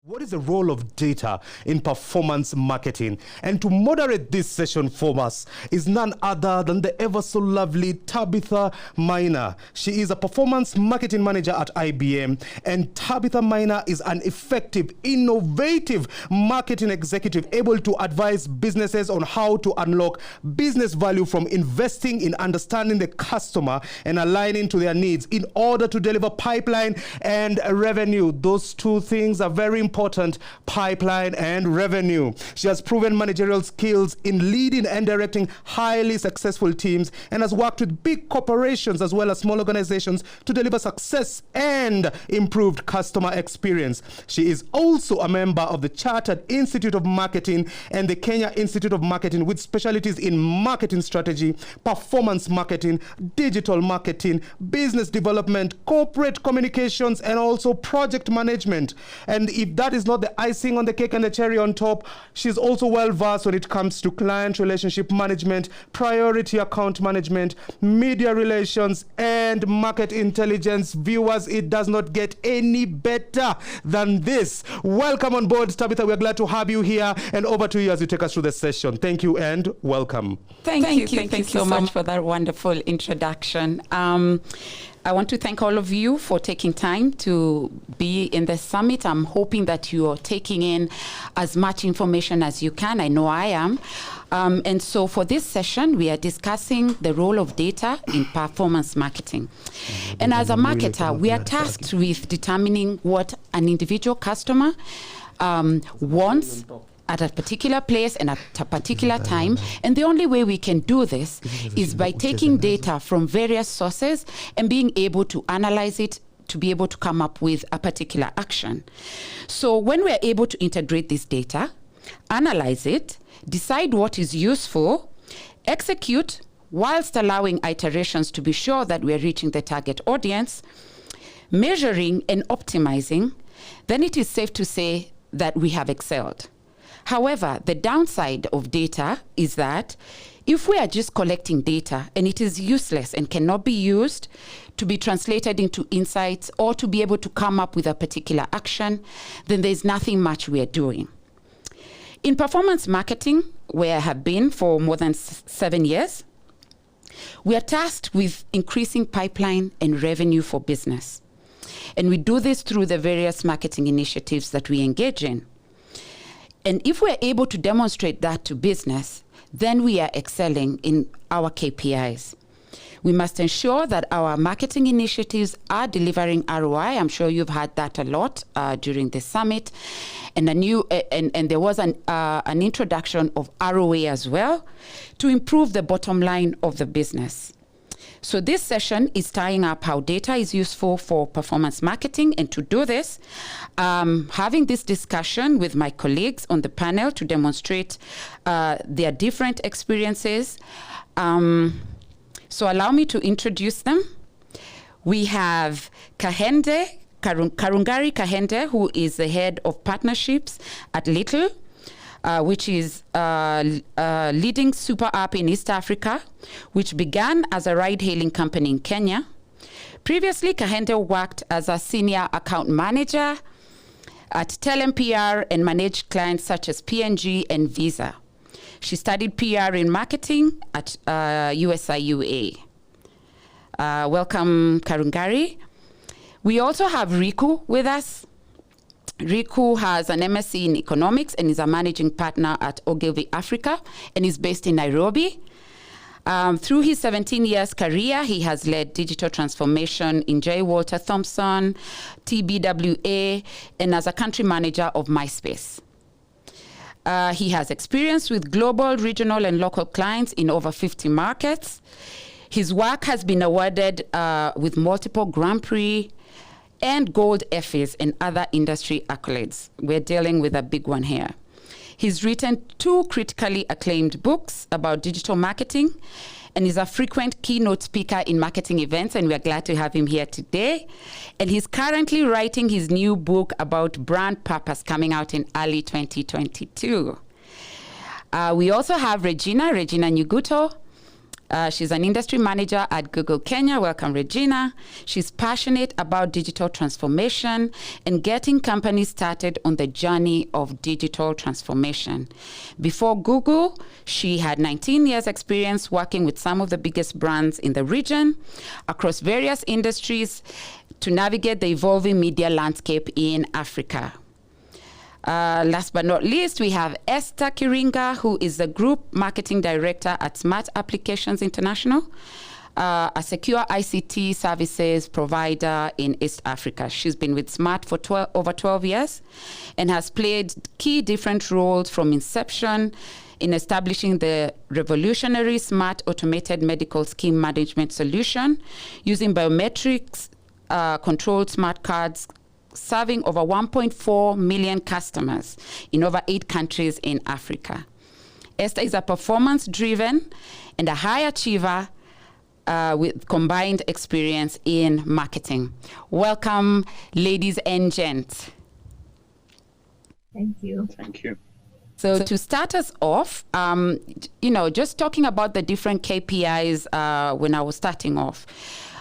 What is the role of data in performance marketing? And to moderate this session for us is none other than the ever so lovely Tabitha Maina. She is a performance marketing manager at IBM, and Tabitha Maina is an effective, innovative marketing executive able to advise businesses on how to unlock business value from investing in understanding the customer and aligning to their needs in order to deliver pipeline and revenue. Those two things are very important, pipeline and revenue. She has proven managerial skills in leading and directing highly successful teams and has worked with big corporations as well as small organizations to deliver success and improved customer experience. She is also a member of the Chartered Institute of Marketing and the Kenya Institute of Marketing with specialties in marketing strategy, performance marketing, digital marketing, business development, corporate communications, and also project management. And if that is not the icing on the cake and the cherry on top, she's also well versed when it comes to client relationship management, priority account management, media relations, and market intelligence. Viewers, it does not get any better than this. Welcome on board, Tabitha. We're glad to have you here, and over to you as you take us through the session. Thank you and welcome. Thank you so much for that wonderful introduction. I want to thank all of you for taking time to be in the summit. I'm hoping that you're taking in as much information as you can. I know I am. And so for this session, we are discussing the role of data in performance marketing. And as a marketer, we are tasked with determining what an individual customer wants at a particular place and at a particular time. And the only way we can do this is by taking data from various sources and being able to analyze it to be able to come up with a particular action. So when we're able to integrate this data, analyze it, decide what is useful, execute whilst allowing iterations to be sure that we're reaching the target audience, measuring and optimizing, then it is safe to say that we have excelled. However, the downside of data is that if we are just collecting data and it is useless and cannot be used to be translated into insights or to be able to come up with a particular action, then there's nothing much we are doing. In performance marketing, where I have been for more than 7 years, we are tasked with increasing pipeline and revenue for business. And we do this through the various marketing initiatives that we engage in. And if we're able to demonstrate that to business, then we are excelling in our KPIs. We must ensure that our marketing initiatives are delivering ROI. I'm sure you've had that a lot during the summit. And there was an introduction of ROA as well to improve the bottom line of the business. So this session is tying up how data is useful for performance marketing. And to do this, having this discussion with my colleagues on the panel to demonstrate their different experiences. So allow me to introduce them. We have Karungari Kahende, who is the head of partnerships at Little, which is a leading super app in East Africa, which began as a ride-hailing company in Kenya. Previously, Kahende worked as a senior account manager at Telem PR and managed clients such as P&G and Visa. She studied PR in marketing at USIUA. Welcome, Karungari. We also have Riku with us. Riku has an MSc in economics and is a managing partner at Ogilvy Africa and is based in Nairobi. Through his 17 years career, he has led digital transformation in J. Walter Thompson, TBWA, and as a country manager of MySpace. He has experience with global, regional, and local clients in over 50 markets. His work has been awarded with multiple Grand Prix and Gold Effies and other industry accolades. We're dealing with a big one here. He's written 2 critically acclaimed books about digital marketing and is a frequent keynote speaker in marketing events, and we're glad to have him here today. And he's currently writing his new book about brand purpose coming out in early 2022. We also have Regina Nyuguto. She's an industry manager at Google Kenya. Welcome, Regina. She's passionate about digital transformation and getting companies started on the journey of digital transformation. Before Google, she had 19 years experience working with some of the biggest brands in the region across various industries to navigate the evolving media landscape in Africa. Last but not least, we have Esther Kiringa, who is the Group Marketing Director at Smart Applications International, a secure ICT services provider in East Africa. She's been with Smart for over 12 years and has played key different roles from inception in establishing the revolutionary Smart Automated Medical Scheme Management Solution using biometrics controlled smart cards, serving over 1.4 million customers in over 8 countries in Africa. Esther is a performance-driven and a high achiever with combined experience in marketing. Welcome, ladies and gents. Thank you. Thank you. So to start us off, just talking about the different KPIs when I was starting off.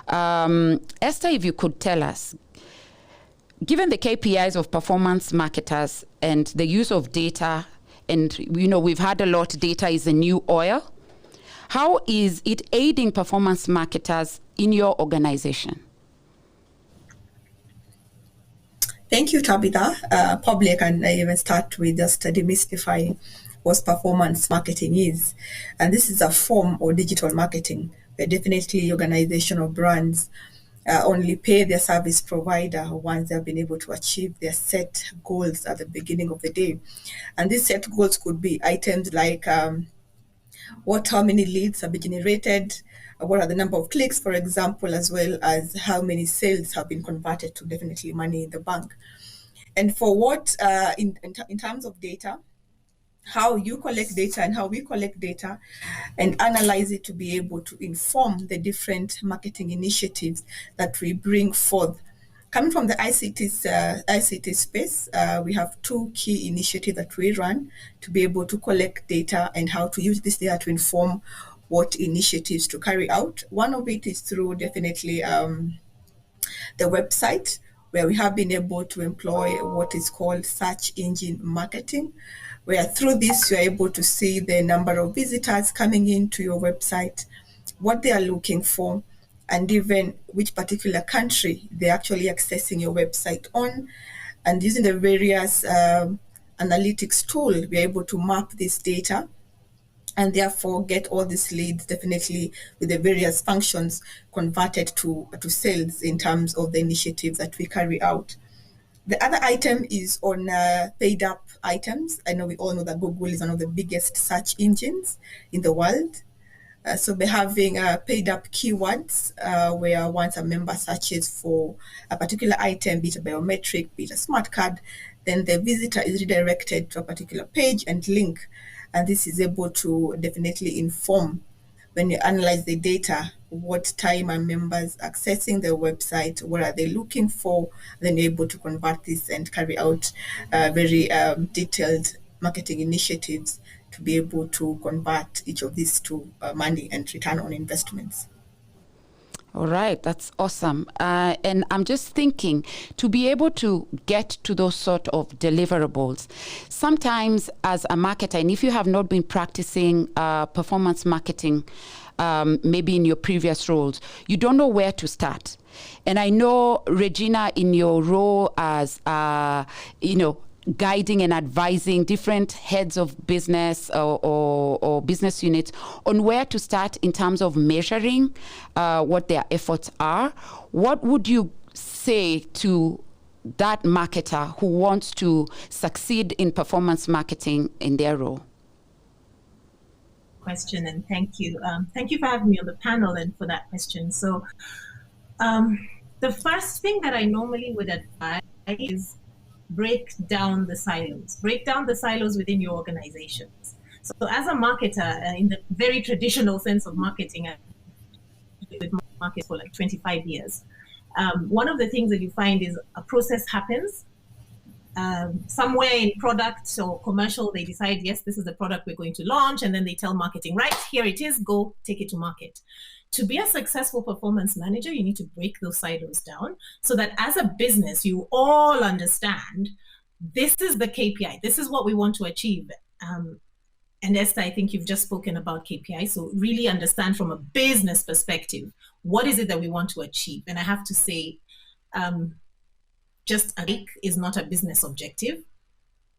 Esther, if you could tell us, given the KPIs of performance marketers and the use of data, and we've had a lot, data is the new oil, how is it aiding performance marketers in your organization? Thank you, Tabitha. Probably I can even start with just demystifying what performance marketing is. And this is a form of digital marketing where definitely organization or brands only pay their service provider once they've been able to achieve their set goals at the beginning of the day. And these set goals could be items like how many leads have been generated, what are the number of clicks, for example, as well as how many sales have been converted to definitely money in the bank. And for what, in terms of data, how you collect data and how we collect data and analyze it to be able to inform the different marketing initiatives that we bring forth. Coming from the ICT space, we have 2 key initiatives that we run to be able to collect data and how to use this data to inform what initiatives to carry out. One of it is through definitely the website, where we have been able to employ what is called search engine marketing, where through this you're able to see the number of visitors coming into your website, what they are looking for, and even which particular country they're actually accessing your website on. And using the various analytics tool, we're able to map this data and therefore get all these leads definitely with the various functions converted to sales in terms of the initiatives that we carry out. The other item is on paid up items. I know we all know that Google is one of the biggest search engines in the world. So by having paid up keywords where once a member searches for a particular item, be it a biometric, be it a smart card, then the visitor is redirected to a particular page and link. And this is able to definitely inform, when you analyze the data, what time are members accessing the website, what are they looking for, then you're able to convert this and carry out very detailed marketing initiatives to be able to convert each of these to money and return on investments. All right, that's awesome. And I'm just thinking, to be able to get to those sort of deliverables, sometimes as a marketer, and if you have not been practicing performance marketing, maybe in your previous roles, you don't know where to start. And I know, Regina, in your role as, guiding and advising different heads of business or business units on where to start in terms of measuring what their efforts are. What would you say to that marketer who wants to succeed in performance marketing in their role? Question, and thank you. Thank you for having me on the panel and for that question. So the first thing that I normally would advise is break down the silos within your organizations. So as a marketer, in the very traditional sense of marketing, I've been with markets for like 25 years. One of the things that you find is a process happens, somewhere in product or commercial, they decide, yes, this is the product we're going to launch. And then they tell marketing, right, here it is, go take it to market. To be a successful performance manager, you need to break those silos down so that as a business, you all understand this is the KPI. This is what we want to achieve. And Esther, I think you've just spoken about KPI. So really understand from a business perspective, what is it that we want to achieve? And I have to say, just a like is not a business objective.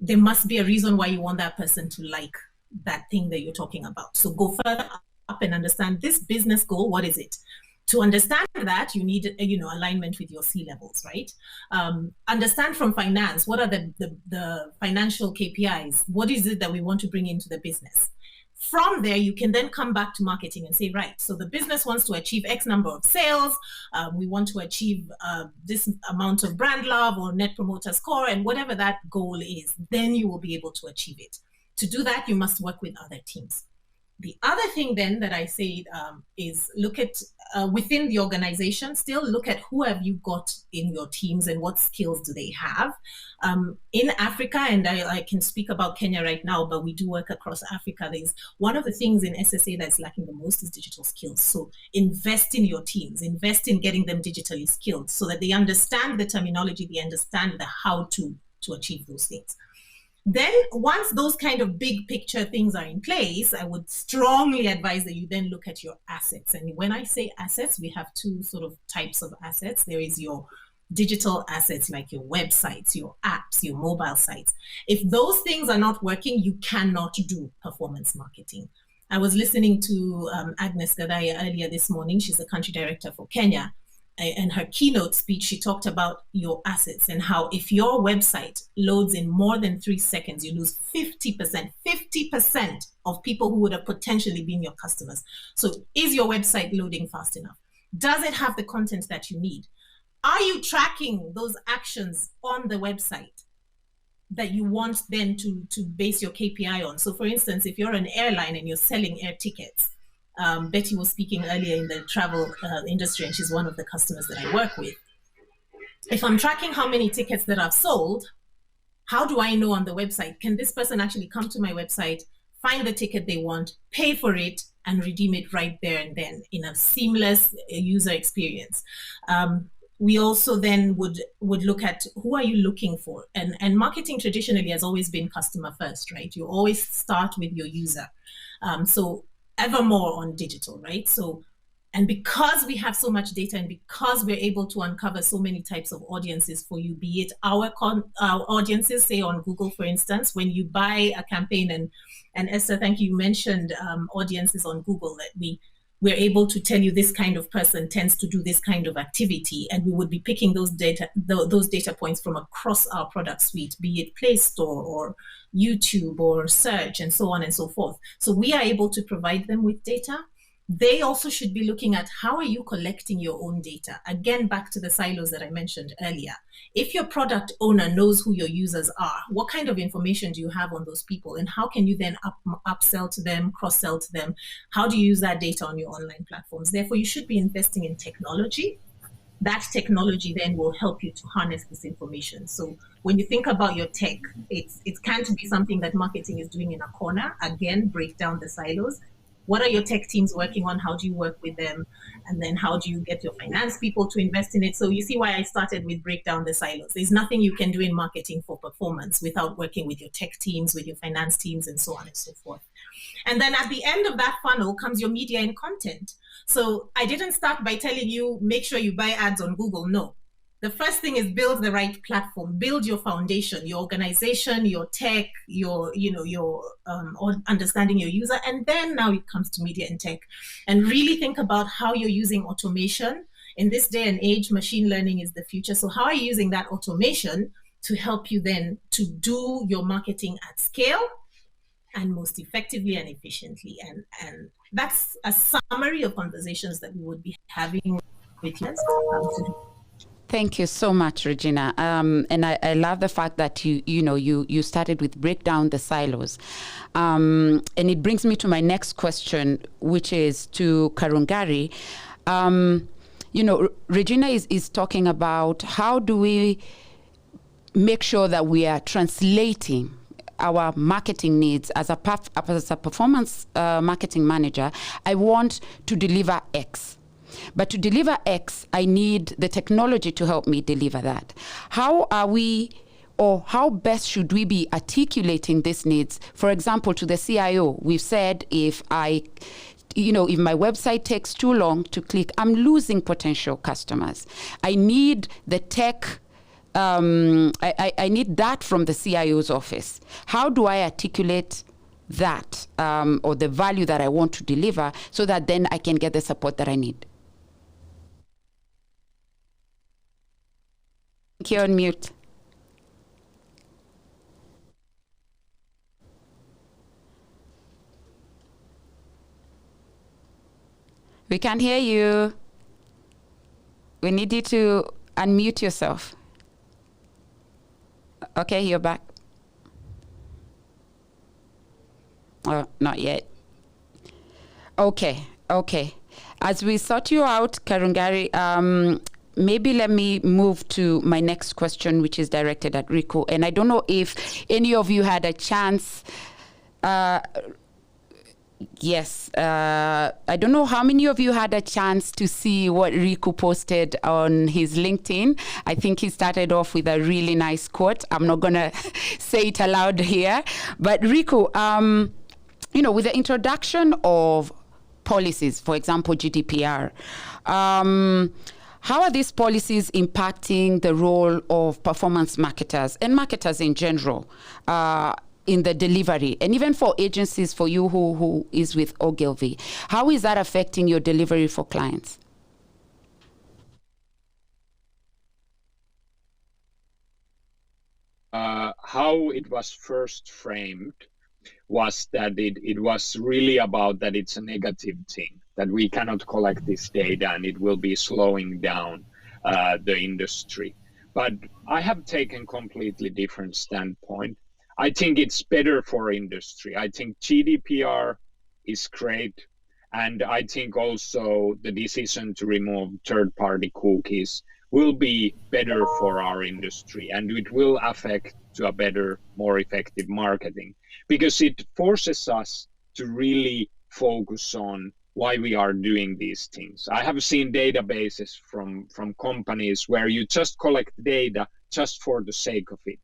There must be a reason why you want that person to like that thing that you're talking about. So go further up and understand this business goal. What is it? To understand that, you need alignment with your C-levels, right? Understand from finance, what are the financial KPIs? What is it that we want to bring into the business? From there, you can then come back to marketing and say, right, so the business wants to achieve X number of sales. We want to achieve this amount of brand love or net promoter score, and whatever that goal is, then you will be able to achieve it. To do that, you must work with other teams. The other thing then that I say is look at within the organization, still look at who have you got in your teams and what skills do they have. In Africa, and I can speak about Kenya right now, but we do work across Africa. There's one of the things in SSA that's lacking the most is digital skills. So invest in your teams, invest in getting them digitally skilled so that they understand the terminology, they understand the how to achieve those things. Then once those kind of big picture things are in place, I would strongly advise that you then look at your assets. And when I say assets, we have two sort of types of assets. There is your digital assets like your websites, your apps, your mobile sites. If those things are not working, you cannot do performance marketing. I was listening to Agnes Gadaya earlier this morning. She's the country director for Kenya. In her keynote speech, she talked about your assets and how if your website loads in more than 3 seconds, you lose 50% of people who would have potentially been your customers. So is your website loading fast enough? Does it have the content that you need? Are you tracking those actions on the website that you want then to base your KPI on? So for instance, if you're an airline and you're selling air tickets, Betty was speaking earlier in the travel industry, and she's one of the customers that I work with. If I'm tracking how many tickets that I've sold, how do I know on the website? Can this person actually come to my website, find the ticket they want, pay for it, and redeem it right there and then in a seamless user experience? We also then would look at who are you looking for? And marketing traditionally has always been customer first, right? You always start with your user. So ever more on digital, right? So, and because we have so much data and because we're able to uncover so many types of audiences for you, be it our audiences, say on Google, for instance, when you buy a campaign, and Esther, thank you, you mentioned audiences on Google, that we're able to tell you this kind of person tends to do this kind of activity, and we would be picking those data points from across our product suite, be it Play Store or YouTube or search and so on and so forth. So we are able to provide them with data. They also should be looking at how are you collecting your own data? Again, back to the silos that I mentioned earlier. If your product owner knows who your users are, what kind of information do you have on those people? And how can you then upsell to them, cross-sell to them? How do you use that data on your online platforms? Therefore, you should be investing in technology. That technology then will help you to harness this information. So when you think about your tech, it can't be something that marketing is doing in a corner. Again, break down the silos. What are your tech teams working on? How do you work with them? And then how do you get your finance people to invest in it? So you see why I started with break down the silos. There's nothing you can do in marketing for performance without working with your tech teams, with your finance teams, and so on and so forth. And then at the end of that funnel comes your media and content. So I didn't start by telling you, make sure you buy ads on Google. No. The first thing is build the right platform, build your foundation, your organization, your tech, your understanding your user. And then now it comes to media and tech, and really think about how you're using automation. In this day and age, machine learning is the future. So how are you using that automation to help you then to do your marketing at scale and most effectively and efficiently? And that's a summary of conversations that we would be having with you. Thank you so much, Regina. And I love the fact that you started with break down the silos. And it brings me to my next question, which is to Karungari. Regina is talking about how do we make sure that we are translating our marketing needs as a performance marketing manager. I want to deliver X. But to deliver X, I need the technology to help me deliver that. How are we, or how best should we be articulating these needs? For example, to the CIO, we've said if my website takes too long to click, I'm losing potential customers. I need the tech. I need that from the CIO's office. How do I articulate that or the value that I want to deliver so that then I can get the support that I need? You're on mute. We can't hear you. We need you to unmute yourself. Okay, you're back. Oh, not yet. Okay. As we sort you out, Karungari, maybe let me move to my next question, which is directed at Riku. And I don't know if any of you had a chance. Yes, I don't know how many of you had a chance to see what Riku posted on his LinkedIn. I think he started off with a really nice quote. I'm not going to say it aloud here. But Riku, with the introduction of policies, for example, GDPR, how are these policies impacting the role of performance marketers and marketers in general in the delivery? And even for agencies, for you who is with Ogilvy, how is that affecting your delivery for clients? How it was first framed was that it was really about that it's a negative thing, that we cannot collect this data and it will be slowing down the industry. But I have taken completely different standpoint. I think it's better for industry. I think GDPR is great. And I think also the decision to remove third-party cookies will be better for our industry, and it will affect to a better, more effective marketing, because it forces us to really focus on why we are doing these things. I have seen databases from companies where you just collect data just for the sake of it.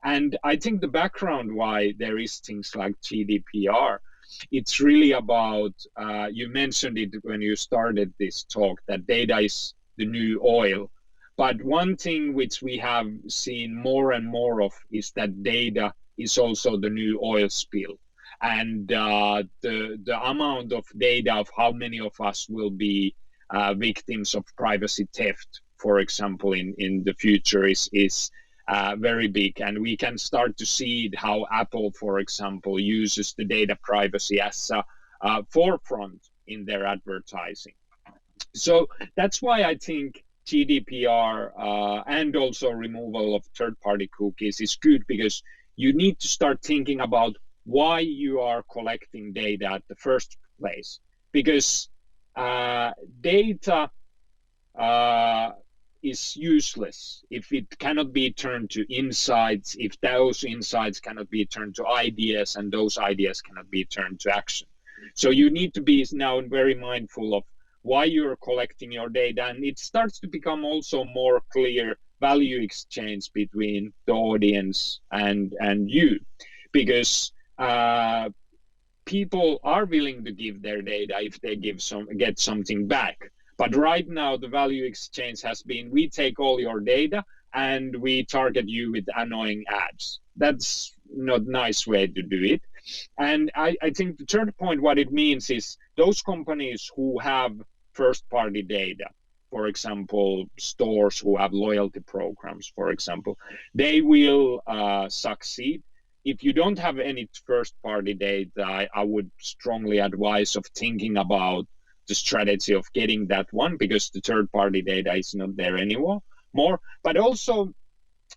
And I think the background why there is things like GDPR, it's really about, you mentioned it when you started this talk, that data is the new oil. But one thing which we have seen more and more of is that data is also the new oil spill. And the amount of data of how many of us will be victims of privacy theft, for example, in the future is very big. And we can start to see how Apple, for example, uses the data privacy as a forefront in their advertising. So that's why I think GDPR and also removal of third-party cookies is good, because you need to start thinking about why you are collecting data at the first place. Because data is useless if it cannot be turned to insights, if those insights cannot be turned to ideas, and those ideas cannot be turned to action. So you need to be now very mindful of why you're collecting your data, and it starts to become also more clear value exchange between the audience and you, because people are willing to give their data if they get something back. But right now the value exchange has been, we take all your data and we target you with annoying ads. That's not a nice way to do it. And I think the third point, what it means is those companies who have first-party data, for example, stores who have loyalty programs, for example, they will succeed. If you don't have any first-party data, I would strongly advise of thinking about the strategy of getting that one, because the third-party data is not there anymore. But also,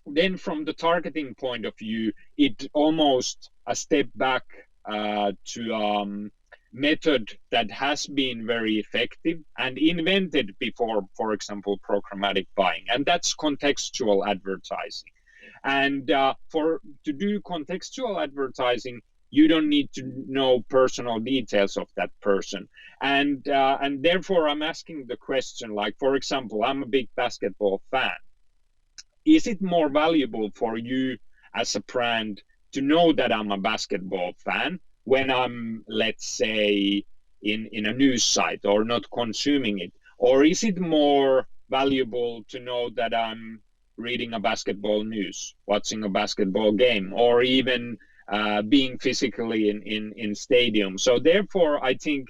then from the targeting point of view, it almost a step back to method that has been very effective and invented before, for example, programmatic buying, and that's contextual advertising. And to do contextual advertising, you don't need to know personal details of that person. And therefore, I'm asking the question, like, for example, I'm a big basketball fan. Is it more valuable for you as a brand to know that I'm a basketball fan when I'm, let's say, in a news site or not consuming it? Or is it more valuable to know that I'm reading a basketball news, watching a basketball game, or even being physically in stadium? So therefore, I think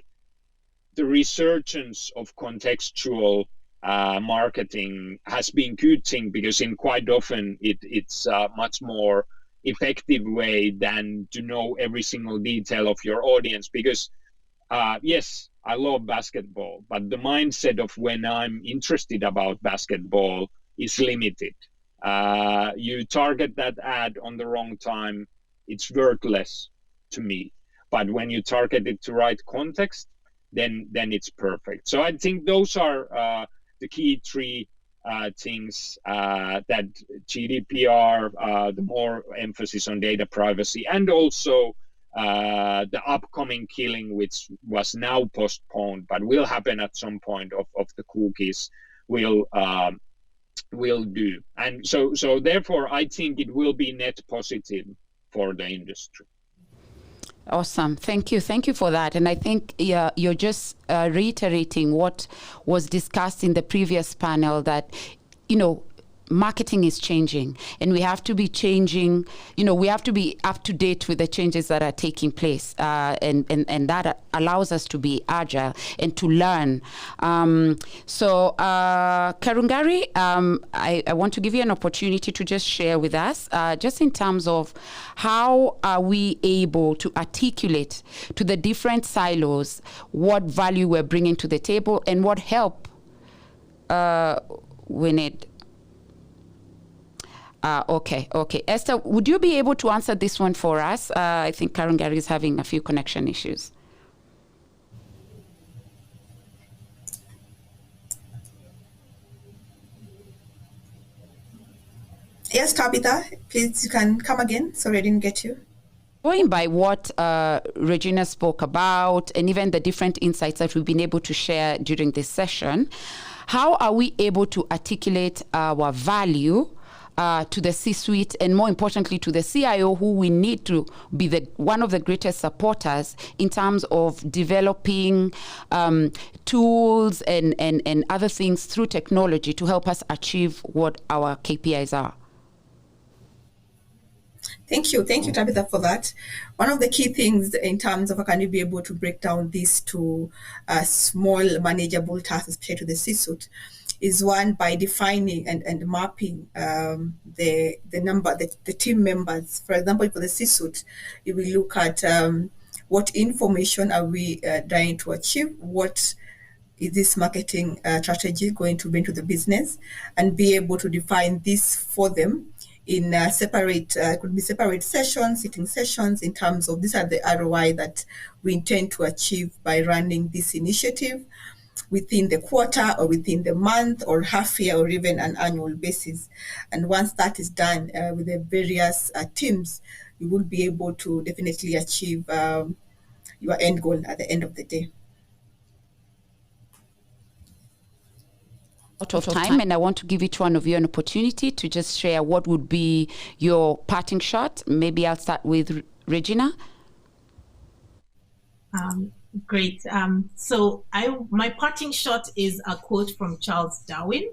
the resurgence of contextual marketing has been good thing, because in quite often it's a much more effective way than to know every single detail of your audience. Because yes, I love basketball, but the mindset of when I'm interested about basketball is limited. You target that ad on the wrong time, it's worthless to me. But when you target it to right context, then it's perfect. So I think those are the key three things that GDPR, the more emphasis on data privacy, and also the upcoming killing, which was now postponed but will happen at some point, of the cookies, will do. And so therefore, I think it will be net positive for the industry. Awesome. Thank you for that. And I think you're just reiterating what was discussed in the previous panel, that, marketing is changing, and we have to be changing, we have to be up to date with the changes that are taking place. And that allows us to be agile and to learn. So Karungari, I want to give you an opportunity to just share with us, just in terms of how are we able to articulate to the different silos what value we're bringing to the table and what help we need. Okay. Esther, would you be able to answer this one for us? I think Karungari is having a few connection issues. Yes, Tabitha, please, you can come again. Sorry, I didn't get you. Going by what Regina spoke about, and even the different insights that we've been able to share during this session, how are we able to articulate our value to the C-suite, and more importantly to the CIO, who we need to be one of the greatest supporters in terms of developing tools and other things through technology to help us achieve what our KPIs are? Thank you, Tabitha, for that. One of the key things in terms of how can you be able to break down this to small manageable tasks, especially to the C-suite, is one, by defining and mapping the team members. For example, for the C-suite, if we look at what information are we trying to achieve, what is this marketing strategy going to bring to the business, and be able to define this for them in separate sessions, sitting sessions, in terms of these are the ROI that we intend to achieve by running this initiative within the quarter or within the month or half year or even an annual basis. And once that is done with the various teams, you will be able to definitely achieve your end goal at the end of the day. Out of time, and I want to give each one of you an opportunity to just share what would be your parting shot. Maybe I'll start with Regina. Great. So my parting shot is a quote from Charles Darwin.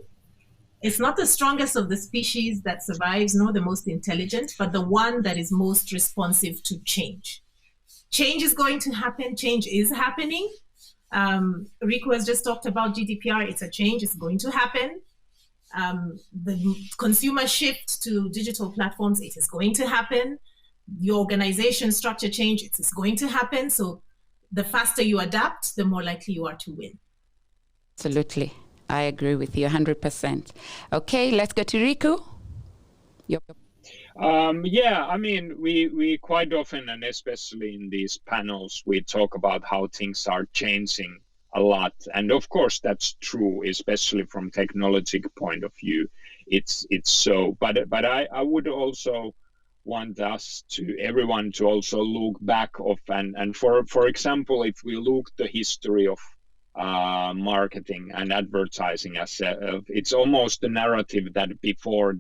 It's not the strongest of the species that survives, nor the most intelligent, but the one that is most responsive to change. Change is going to happen. Change is happening. Riku has just talked about GDPR. It's a change. It's going to happen. The consumer shift to digital platforms, it is going to happen. The organization structure change, it is going to happen. So the faster you adapt, the more likely you are to win. Absolutely. I agree with you 100%. Okay, let's go to Riku. Yep. Yeah, I mean, we quite often, and especially in these panels, we talk about how things are changing a lot. And of course, that's true, especially from technology point of view. it's so. But I would also want everyone to also look back of and for example, if we look the history of marketing and advertising as it's almost the narrative that before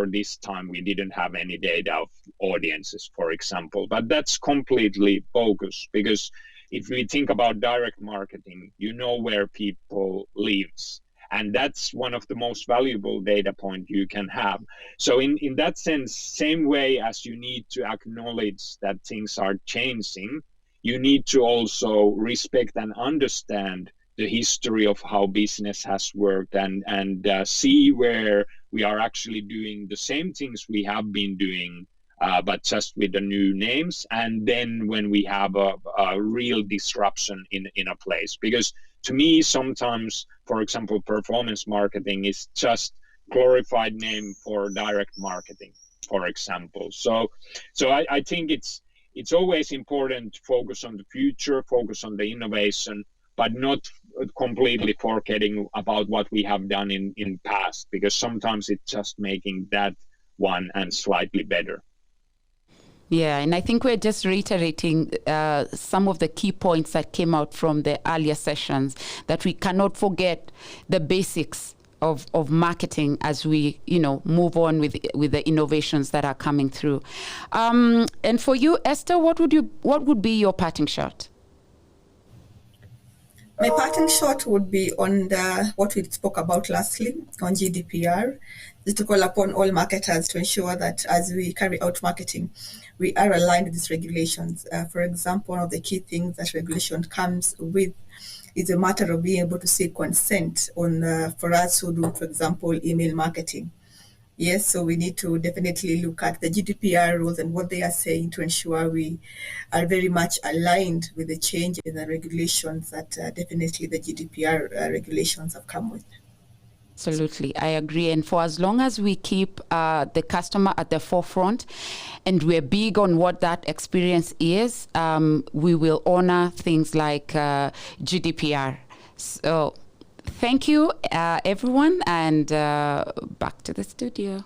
this time we didn't have any data of audiences, for example. But that's completely bogus, because if we think about direct marketing, you know where people lives, and that's one of the most valuable data point you can have. So in that sense, same way as you need to acknowledge that things are changing, you need to also respect and understand the history of how business has worked and see where we are actually doing the same things we have been doing, but just with the new names. And then when we have a real disruption in a place, because to me, sometimes, for example, performance marketing is just glorified name for direct marketing, for example. So I think it's always important to focus on the future, focus on the innovation, but not completely forgetting about what we have done in past, because sometimes it's just making that one and slightly better. Yeah, and I think we're just reiterating some of the key points that came out from the earlier sessions, that we cannot forget the basics of marketing as we, move on with the innovations that are coming through. And for you, Esther, what would be your parting shot? My parting shot would be on what we spoke about lastly, on GDPR, is to call upon all marketers to ensure that as we carry out marketing, we are aligned with these regulations. For example, one of the key things that regulation comes with is a matter of being able to seek consent on for us who do, for example, email marketing. Yes, so we need to definitely look at the GDPR rules and what they are saying to ensure we are very much aligned with the change in the regulations that definitely the GDPR regulations have come with. Absolutely, I agree. And for as long as we keep the customer at the forefront and we're big on what that experience is, we will honor things like GDPR. So thank you, everyone, and back to the studio.